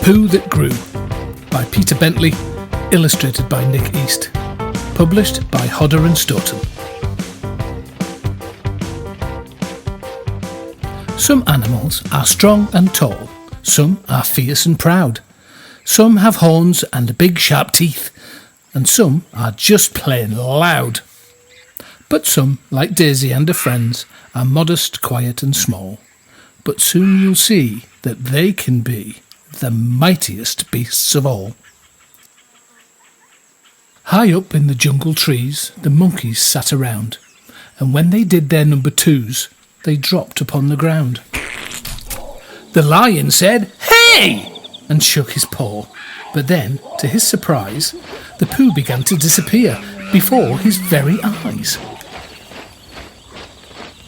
Poo That Grew by Peter Bentley, illustrated by Nick East, published by Hodder and Stoughton. Some animals are strong and tall, some are fierce and proud, some have horns and big sharp teeth, and some are just plain loud. But some, like Daisy and her friends, are modest, quiet and small. But soon you'll see that they can be the mightiest beasts of all. High up in the jungle trees, the monkeys sat around, and when they did their number twos, they dropped upon the ground. The lion said, "Hey!" and shook his paw, but then, to his surprise, the poo began to disappear before his very eyes.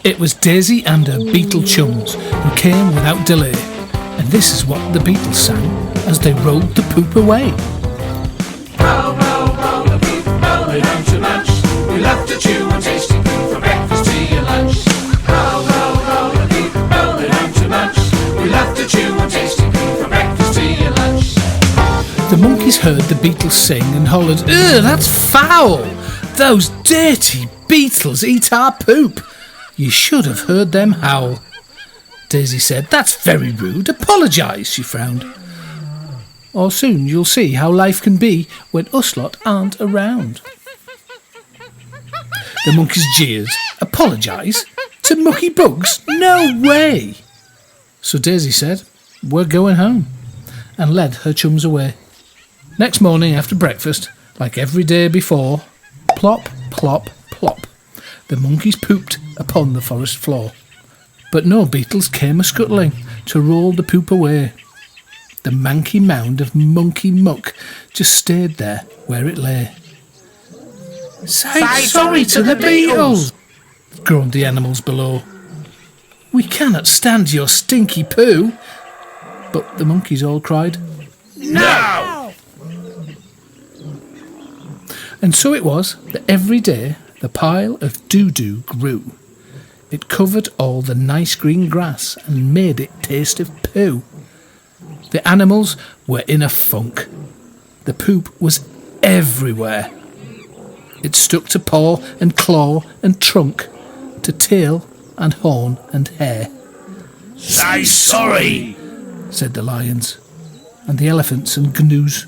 It was Daisy and her beetle chums who came without delay, and this is what the beetles sang as they rolled the poop away. Roll, roll, roll the poop, roll it home to lunch. We love to chew on tasty poop from breakfast to your lunch. Roll, roll, roll the poop, roll it home to lunch. We love to chew on tasty poop from breakfast to your lunch. The monkeys heard the beetles sing and hollered, "Ugh, that's foul! Those dirty beetles eat our poop! You should have heard them howl." Daisy said, "That's very rude. Apologise," she frowned. "Or soon you'll see how life can be when us lot aren't around." The monkeys jeered. "Apologise? To mucky bugs? No way!" So Daisy said, "We're going home," and led her chums away. Next morning after breakfast, like every day before, plop, plop, plop, the monkeys pooped upon the forest floor. But no beetles came a-scuttling to roll the poop away. The manky mound of monkey muck just stayed there where it lay. "Say sorry to the beetles," groaned the animals below. "We cannot stand your stinky poo." But the monkeys all cried, "No!" And so it was that every day the pile of doo-doo grew. It covered all the nice green grass and made it taste of poo. The animals were in a funk. The poop was everywhere. It stuck to paw and claw and trunk, to tail and horn and hair. Say sorry, said the lions, and the elephants and gnus.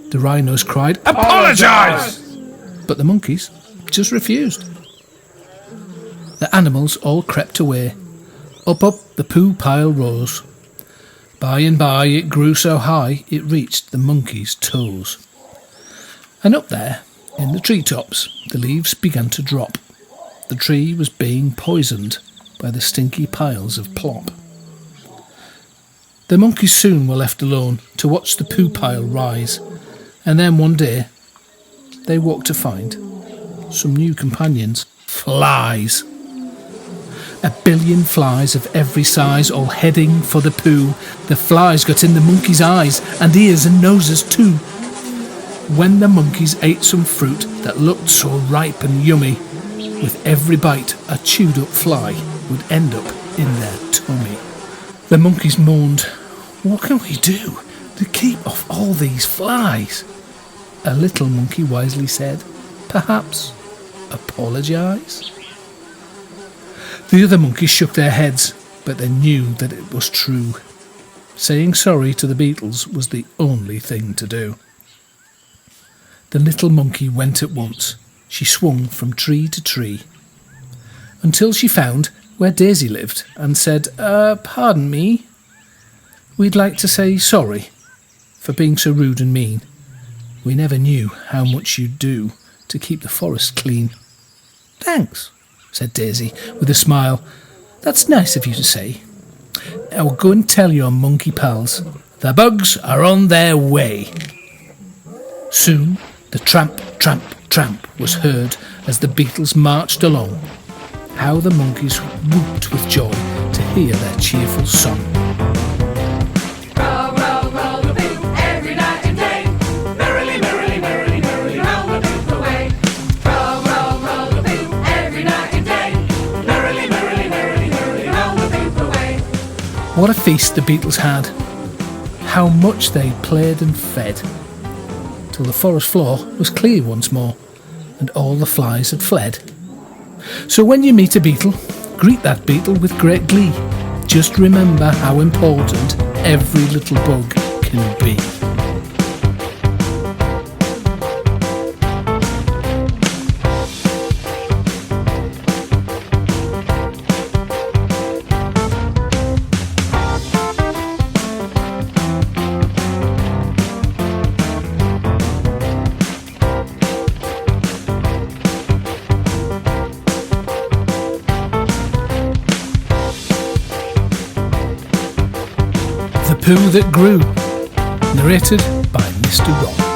The rhinos cried, "Apologise!" But the monkeys just refused. The animals all crept away. Up the poo pile rose. By and by it grew so high it reached the monkeys' toes. And up there, in the treetops, the leaves began to drop. The tree was being poisoned by the stinky piles of plop. The monkeys soon were left alone to watch the poo pile rise, and then one day they woke to find some new companions. Flies. A billion flies of every size, all heading for the poo. The flies got in the monkeys' eyes and ears and noses too. When the monkeys ate some fruit that looked so ripe and yummy, with every bite a chewed up fly would end up in their tummy. The monkeys moaned, "What can we do to keep off all these flies?" A little monkey wisely said, "Perhaps apologise." The other monkeys shook their heads, but they knew that it was true. Saying sorry to the beetles was the only thing to do. The little monkey went at once. She swung from tree to tree, until she found where Daisy lived and said, "Pardon me. We'd like to say sorry for being so rude and mean. We never knew how much you'd do to keep the forest clean." "Thanks," said Daisy with a smile. "That's nice of you to say. Now go and tell your monkey pals the bugs are on their way." Soon the tramp, tramp, tramp was heard as the beetles marched along. How the monkeys whooped with joy to hear their cheerful song. roll, roll, roll the poop every night and day. Merrily, merrily, merrily, merrily, roll the poop away. Roll, roll, roll the poop every night and day. Merrily, merrily, merrily, merrily, roll the poop away. What a feast the beetles had. how much they played and fed, till the forest floor was clear once more, and all the flies had fled. So when you meet a beetle, greet that beetle with great glee. Just remember how important every little bug can be. The Poo That Grew, narrated by Mr Ron.